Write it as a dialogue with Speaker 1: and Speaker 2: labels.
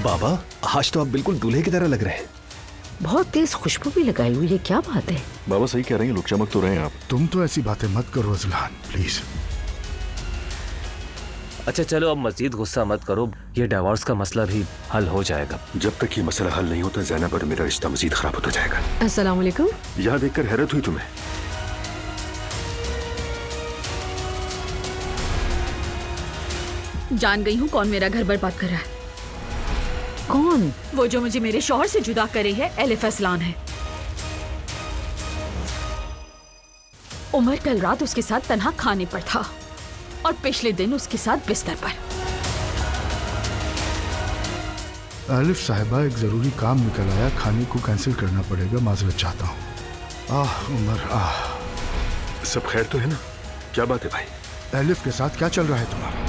Speaker 1: बाबा, आज तो आप बिल्कुल दूल्हे की तरह लग रहे हैं।
Speaker 2: बहुत तेज खुशबू भी लगाई हुई है, क्या बात है?
Speaker 3: बाबा सही कह रहे हैं, लोग चमक तो रहे हैं आप।
Speaker 4: तुम तो ऐसी बातें मत करो अजलान, प्लीज।
Speaker 5: अच्छा चलो अब मजीद गुस्सा मत करो, ये डिवोर्स का मसला भी हल हो जाएगा।
Speaker 3: जब तक ये मसला हल नहीं होता ज़ैनब और मेरा रिश्ता मजीद खराब होता जाएगा।
Speaker 2: अस्सलाम वालेकुम।
Speaker 3: यहाँ देखकर हैरत हुई तुम्हें?
Speaker 6: जान गई हूँ कौन मेरा घर बर्बाद कर रहा है।
Speaker 2: कौन?
Speaker 6: वो जो मुझे मेरे शौहर से जुदा करे है, एलिफ असलान है। उमर कल रात उसके साथ तन्हा खाने पर था और पिछले दिन उसके साथ बिस्तर पर।
Speaker 4: आलिफ साहिबा, एक जरूरी काम निकल आया, खाने को कैंसिल करना पड़ेगा, माजरत चाहता हूँ। आह उमर, आह।
Speaker 3: सब खैर तो है ना? क्या बात है भाई?
Speaker 4: एलिफ के साथ क्या चल रहा है तुम्हारा?